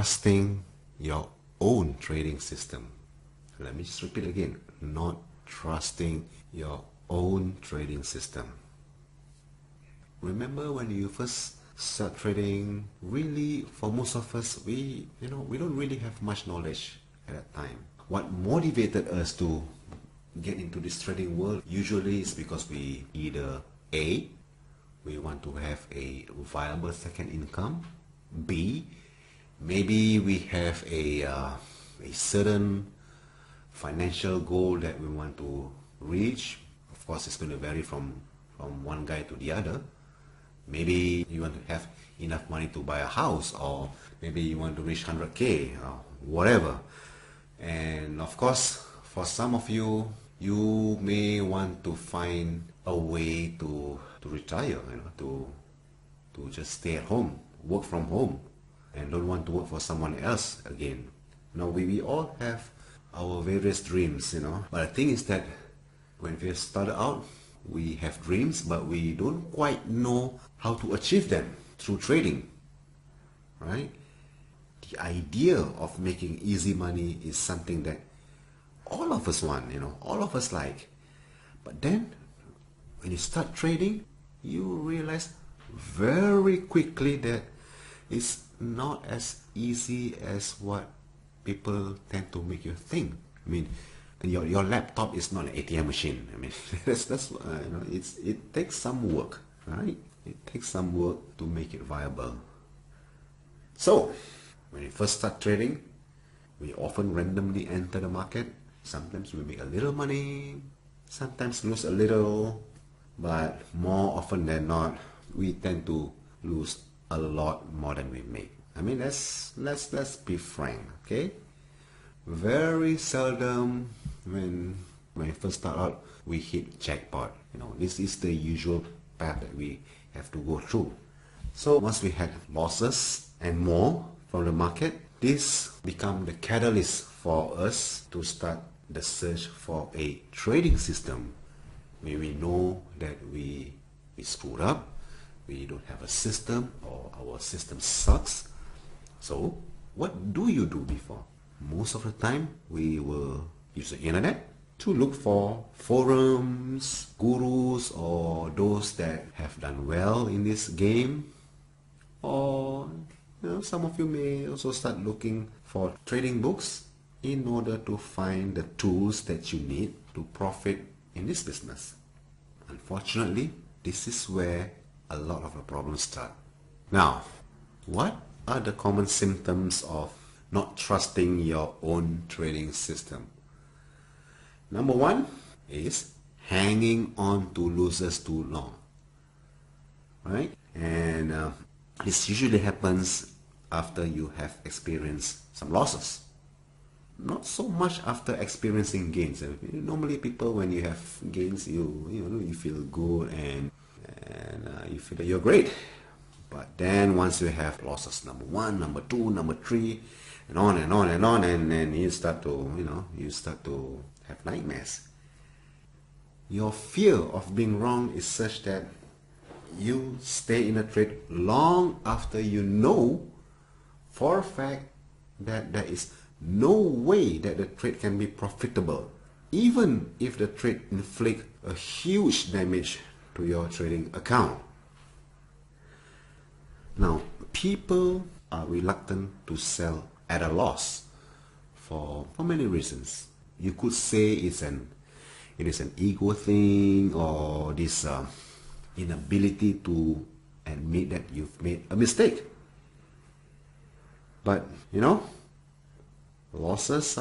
trusting your own trading system. Let me just repeat again, not trusting your own trading system. Remember when you first start trading, really for most of us, we don't really have much knowledge at that time. What motivated us to get into this trading world usually is because we either A, we want to have a viable second income, B, maybe we have a certain financial goal that we want to reach. Of course, it's going to vary from one guy to the other. Maybe you want to have enough money to buy a house, or maybe you want to reach 100K or whatever. And of course, for some of you, you may want to find a way to retire, to just stay at home, work from home, and don't want to work for someone else again. We all have our various dreams, But the thing is that when we started out, we have dreams, but we don't quite know how to achieve them through trading, right? The idea of making easy money is something that all of us want, all of us like. But then, when you start trading, you realize very quickly that it's not as easy as what people tend to make you think. I mean, your laptop is not an ATM machine. I mean, it takes some work, right? It takes some work to make it viable. So, when you first start trading, we often randomly enter the market. Sometimes we make a little money, sometimes lose a little, but more often than not, we tend to lose a lot more than we make. I mean, let's be frank, okay? Very seldom when we first start out, we hit jackpot. This is the usual path that we have to go through. So once we had losses and more from the market, this become the catalyst for us to start the search for a trading system where we know that we screwed up, we don't have a system, or our system sucks. So what do you do before? Most of the time, we will use the internet to look for forums, gurus, or those that have done well in this game. Or some of you may also start looking for trading books in order to find the tools that you need to profit in this business. Unfortunately, this is where a lot of the problems start. Now, what are the common symptoms of not trusting your own trading system? Number one is hanging on to losers too long, right? And this usually happens after you have experienced some losses. Not so much after experiencing gains. Normally people, when you have gains, you feel good and you feel that you're great. But then once you have losses, number one, number two, number three, and on and on and on, and then you start to have nightmares. Your fear of being wrong is such that you stay in a trade long after you know for a fact that there is no way that the trade can be profitable, even if the trade inflicts a huge damage to your trading account. Now, people are reluctant to sell at a loss for many reasons. You could say it is an ego thing, or this inability to admit that you've made a mistake. But losses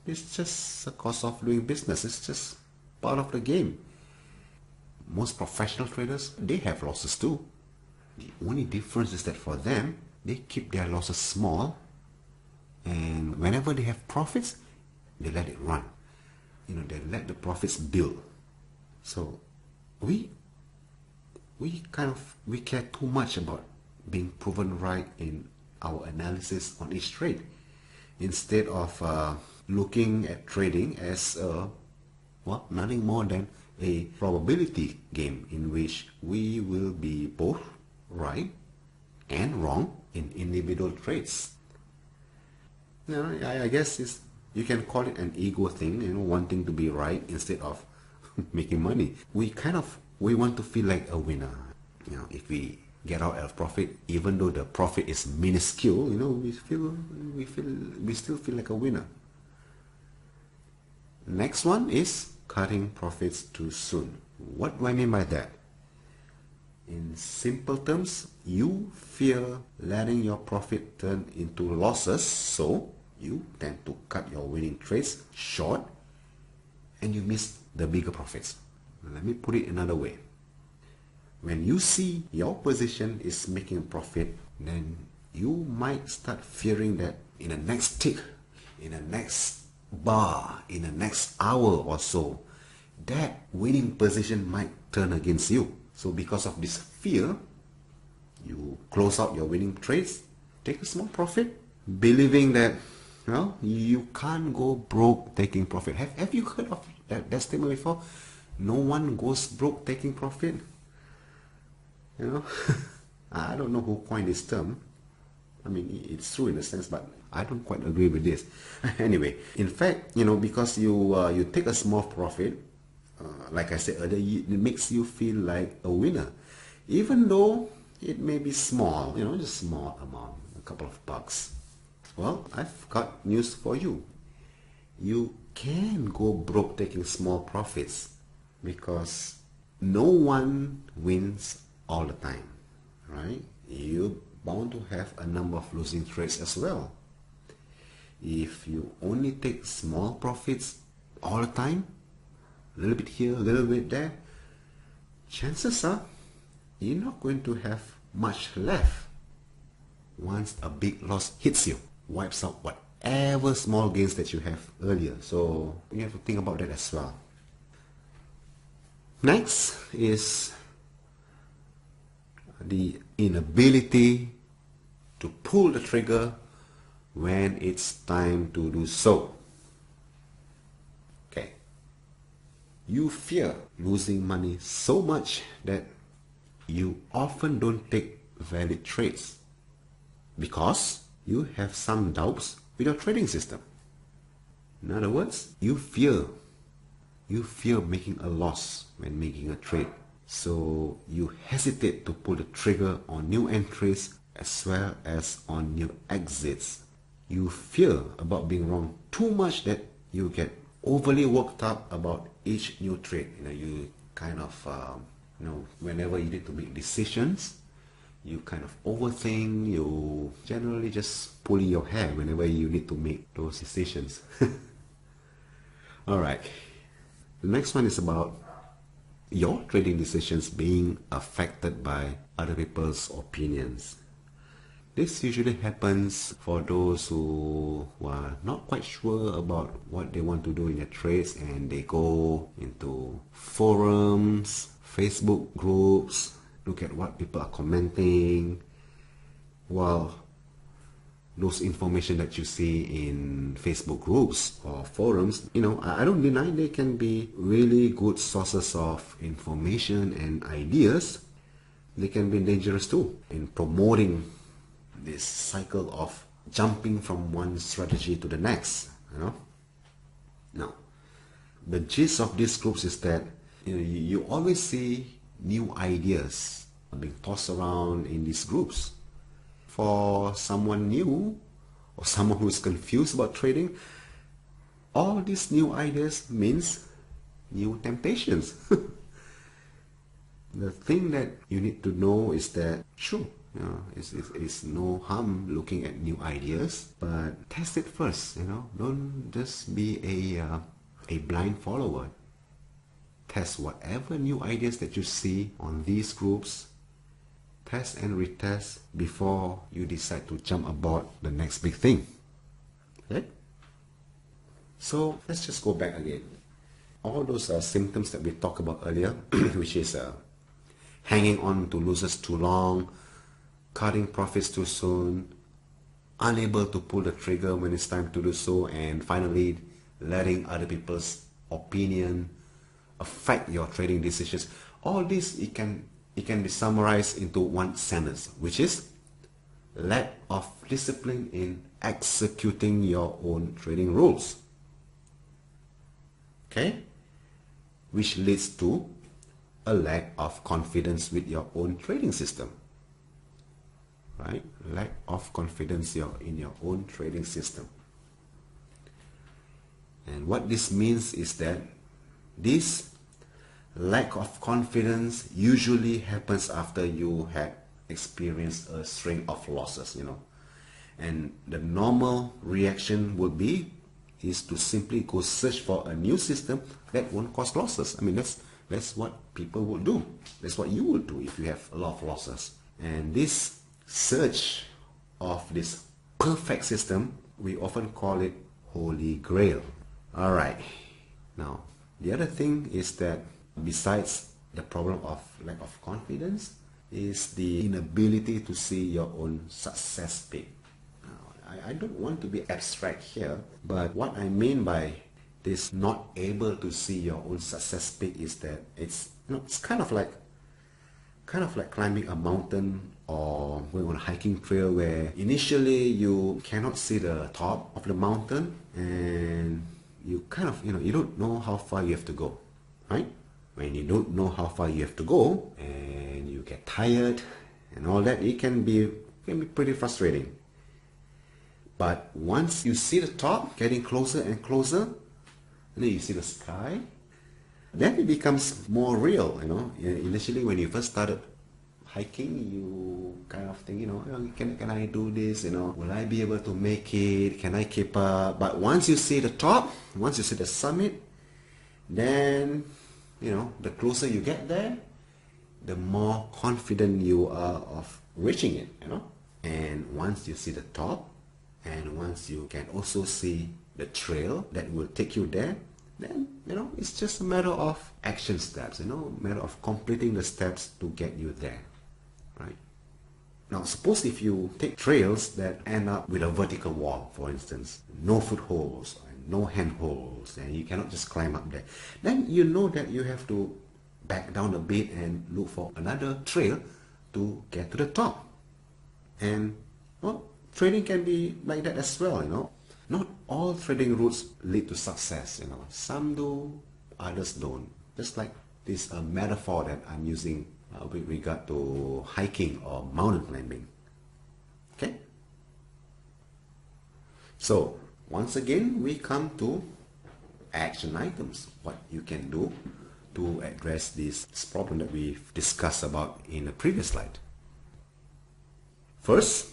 it's just a cost of doing business. It's just part of the game. Most professional traders, they have losses too. The only difference is that for them, they keep their losses small, and whenever they have profits, they let it run. They let the profits build. So we care too much about being proven right in our analysis on each trade, instead of looking at trading as nothing more than a probability game in which we will be both right and wrong in individual trades. You know, I guess you can call it an ego thing, wanting to be right instead of making money. We want to feel like a winner. If we get out of profit, even though the profit is minuscule, we still feel like a winner. Next one is cutting profits too soon. What do I mean by that? In simple terms, you fear letting your profit turn into losses, so you tend to cut your winning trades short and you miss the bigger profits. Let me put it another way. When you see your position is making a profit, then you might start fearing that in the next tick, in the next bar, in the next hour or so, that winning position might turn against you. So because of this fear, you close out your winning trades, take a small profit, believing that, you can't go broke taking profit. Have you heard of that statement before? No one goes broke taking profit. I don't know who coined this term. I mean, it's true in a sense, but I don't quite agree with this. Anyway, in fact, because you take a small profit, like I said earlier, it makes you feel like a winner, even though it may be small, just small amount, a couple of bucks. Well, I've got news for you. You can go broke taking small profits because no one wins all the time, right? You're bound to have a number of losing trades as well. If you only take small profits all the time, a little bit here, a little bit there, chances are you're not going to have much left once a big loss hits you, wipes out whatever small gains that you have earlier. So you have to think about that as well. Next is the inability to pull the trigger when it's time to do so. Okay. You fear losing money so much that you often don't take valid trades because you have some doubts with your trading system. In other words, you fear making a loss when making a trade. So you hesitate to pull the trigger on new entries as well as on new exits. You fear about being wrong too much that you get overly worked up about each new trade. You kind of, whenever you need to make decisions, you kind of overthink, you generally just pull your hair whenever you need to make those decisions. Alright, the next one is about your trading decisions being affected by other people's opinions. This usually happens for those who are not quite sure about what they want to do in their trades, and they go into forums, Facebook groups, look at what people are commenting. Well, those information that you see in Facebook groups or forums, I don't deny they can be really good sources of information and ideas. They can be dangerous too in promoting this cycle of jumping from one strategy to the next. Now, the gist of these groups is that you always see new ideas being tossed around in these groups. For someone new or someone who is confused about trading, all these new ideas means new temptations. The thing that you need to know is that, sure, it's no harm looking at new ideas, but test it first. Don't just be a blind follower. Test whatever new ideas that you see on these groups. Test and retest before you decide to jump aboard the next big thing. Okay? So let's just go back again. All those symptoms that we talked about earlier, which is hanging on to losers too long, cutting profits too soon, unable to pull the trigger when it's time to do so, and finally letting other people's opinion affect your trading decisions. All this, it can be summarized into one sentence, which is lack of discipline in executing your own trading rules. Okay? Which leads to a lack of confidence with your own trading system. Right? Lack of confidence in your own trading system. And what this means is that this lack of confidence usually happens after you have experienced a string of losses, And the normal reaction would be is to simply go search for a new system that won't cause losses. I mean, that's what people would do. That's what you would do if you have a lot of losses. And this search of this perfect system, we often call it Holy Grail. All right. Now, the other thing is that besides the problem of lack of confidence is the inability to see your own success peak. I don't want to be abstract here, but what I mean by this not able to see your own success peak is that it's kind of like climbing a mountain or going on a hiking trail where initially you cannot see the top of the mountain and you kind of you don't know how far you have to go, right? When you don't know how far you have to go and you get tired and all that, it can be pretty frustrating. But once you see the top getting closer and closer, and then you see the sky, then it becomes more real, Initially, when you first started hiking, you kind of think, can I do this? Will I be able to make it? Can I keep up? But once you see the top, once you see the summit, then, the closer you get there, the more confident you are of reaching it, And once you see the top, and once you can also see the trail that will take you there, then, it's just a matter of action steps, matter of completing the steps to get you there, right? Now, suppose if you take trails that end up with a vertical wall, for instance, no footholds, no handholds, and you cannot just climb up there, then you know that you have to back down a bit and look for another trail to get to the top. And, trading can be like that as well, Not all trading routes lead to success, Some do, others don't. Just like this metaphor that I'm using with regard to hiking or mountain climbing. Okay? So, once again, we come to action items. What you can do to address this problem that we've discussed about in the previous slide. First,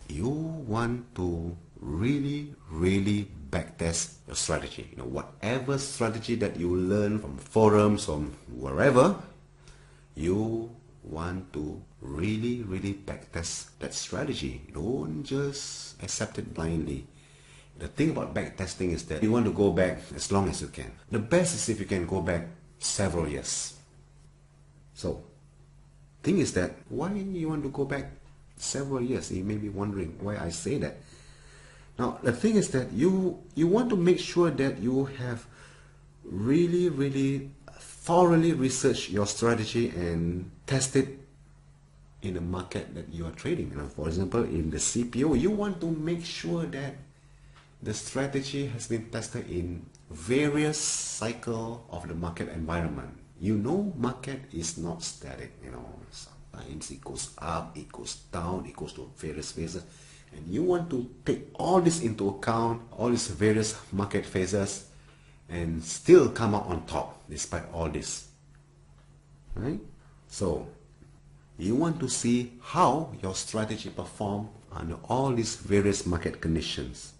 you want to really backtest your strategy. Whatever strategy that you learn from forums or wherever, you want to really backtest that strategy. Don't just accept it blindly. The thing about backtesting is that you want to go back as long as you can. The best is if you can go back several years. So, thing is that why you want to go back several years? You may be wondering why I say that. Now, the thing is that you want to make sure that you have really thoroughly researched your strategy and test it in the market that you are trading. For example, in the CPO, you want to make sure that the strategy has been tested in various cycles of the market environment. Market is not static. Sometimes it goes up, it goes down, it goes to various phases. And you want to take all this into account, all these various market phases, and still come out on top despite all this. Right? So, you want to see how your strategy performs under all these various market conditions.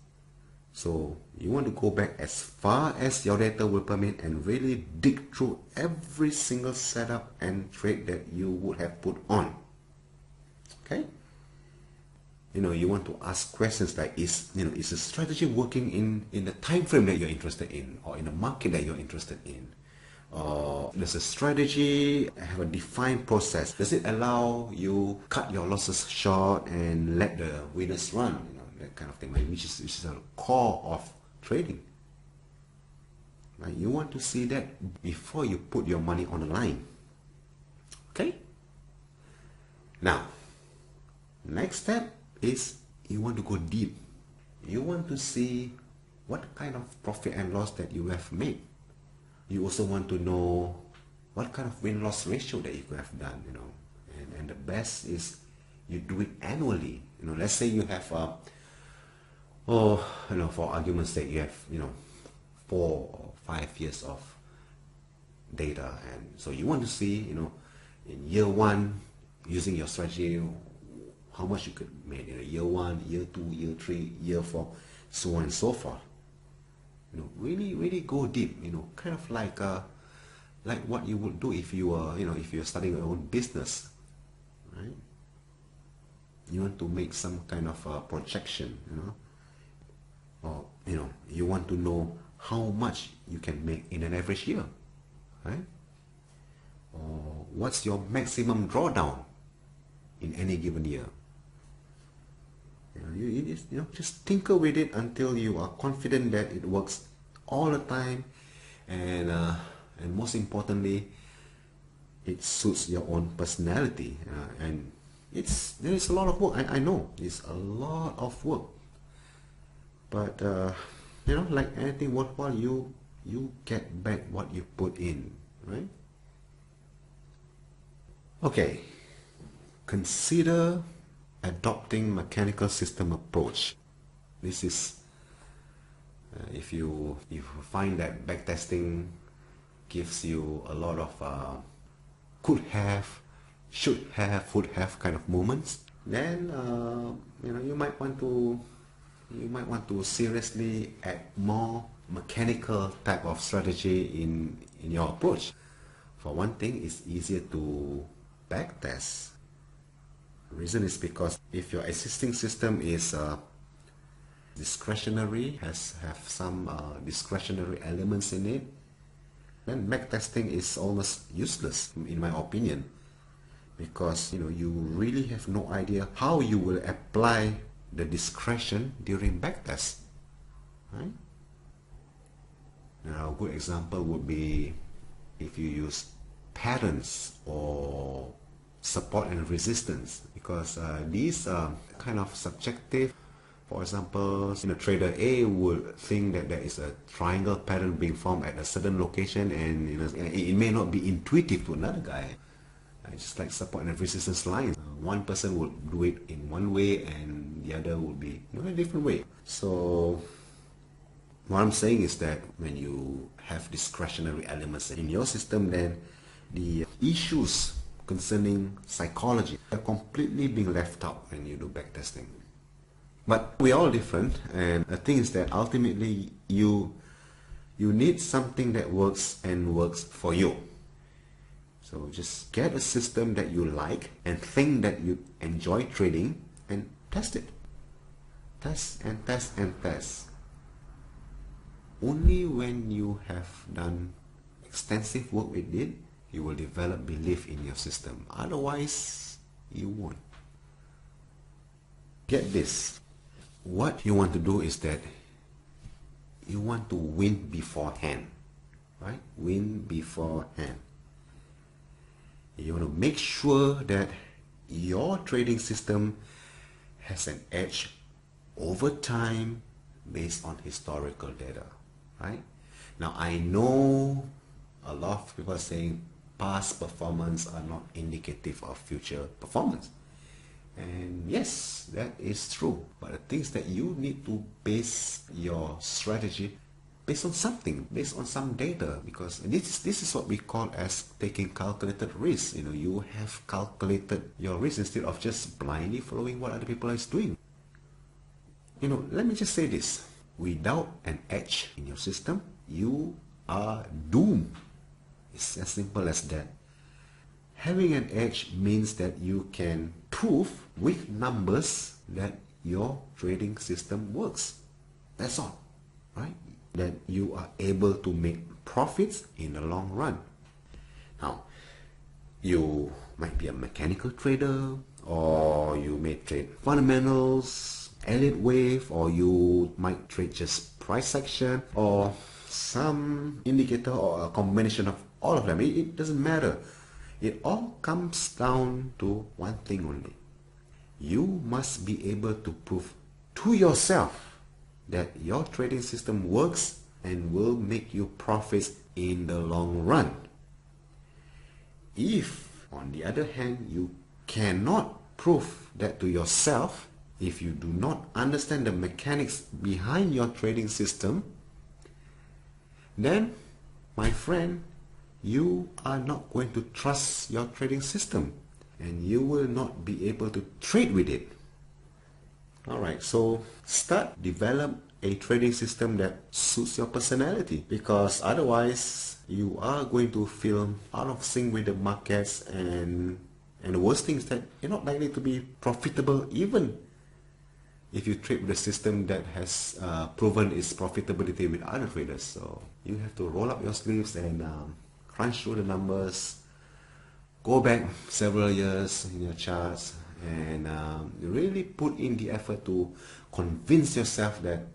So, you want to go back as far as your data will permit and really dig through every single setup and trade that you would have put on. Okay? You want to ask questions like, is the strategy working in the time frame that you're interested in, or in the market that you're interested in? Or does the strategy have a defined process? Does it allow you cut your losses short and let the winners run? That kind of thing, which is the core of trading. Right? You want to see that before you put your money on the line. Okay? Now, next step is you want to go deep. You want to see what kind of profit and loss that you have made. You also want to know what kind of win-loss ratio that you could have done, and the best is you do it annually. Let's say you have for argument's sake, you have 4 or 5 years of data, and so you want to see in year one, using your strategy, how much you could make in year one, year two, year three, year four, so on and so forth. Really go deep. Kind of like what you would do if you were if you're starting your own business, right? You want to make some kind of a projection, or you want to know how much you can make in an average year, right? Or what's your maximum drawdown in any given year. You just tinker with it until you are confident that it works all the time, and most importantly, it suits your own personality. And there is a lot of work. I know it's a lot of work, but like anything worthwhile, you get back what you put in, right? Okay, consider adopting mechanical system approach. This is if you find that backtesting gives you a lot of could have, should have, would have kind of moments, then you might want to seriously add more mechanical type of strategy in your approach. For one thing, it's easier to backtest. The reason is because if your existing system is discretionary, have some discretionary elements in it, then backtesting is almost useless in my opinion, because you really have no idea how you will apply the discretion during backtest, right? Now, a good example would be if you use patterns or support and resistance, because these are kind of subjective. For example, trader A would think that there is a triangle pattern being formed at a certain location, and it may not be intuitive to another guy. Just like support and resistance lines, one person would do it in one way and the other would be in a different way. So what I'm saying is that when you have discretionary elements in your system, then the issues concerning psychology are completely being left out when you do backtesting. But we're all different, and the thing is that ultimately you need something that works and works for you. So just get a system that you like and think that you enjoy trading, and test it. Test and test and test. Only when you have done extensive work with it, you will develop belief in your system. Otherwise, you won't. Get this. What you want to do is that you want to win beforehand, right? Win beforehand. You want to make sure that your trading system has an edge over time based on historical data, right? Now, I know a lot of people are saying past performance are not indicative of future performance. And yes, that is true. But the thing is that you need to base your strategy based on something, based on some data, because this is what we call as taking calculated risk. You have calculated your risk instead of just blindly following what other people are doing. Let me just say this. Without an edge in your system, you are doomed. It's as simple as that. Having an edge means that you can prove with numbers that your trading system works. That's all, right? That you are able to make profits in the long run. Now, you might be a mechanical trader, or you may trade fundamentals, Elliott wave, or you might trade just price action, or some indicator, or a combination of all of them. It doesn't matter. It all comes down to one thing only. You must be able to prove to yourself that your trading system works and will make you profits in the long run. If, on the other hand, you cannot prove that to yourself, if you do not understand the mechanics behind your trading system, then, my friend, you are not going to trust your trading system and you will not be able to trade with it. Alright, so develop a trading system that suits your personality, because otherwise you are going to feel out of sync with the markets, and the worst thing is that you're not likely to be profitable even if you trade with a system that has proven its profitability with other traders. So you have to roll up your sleeves and crunch through the numbers, go back several years in your charts, and really put in the effort to convince yourself that,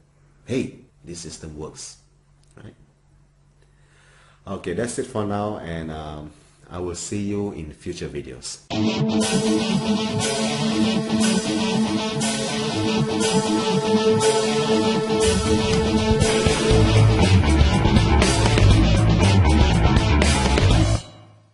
hey, this system works, right? Okay, that's it for now, and I will see you in future videos.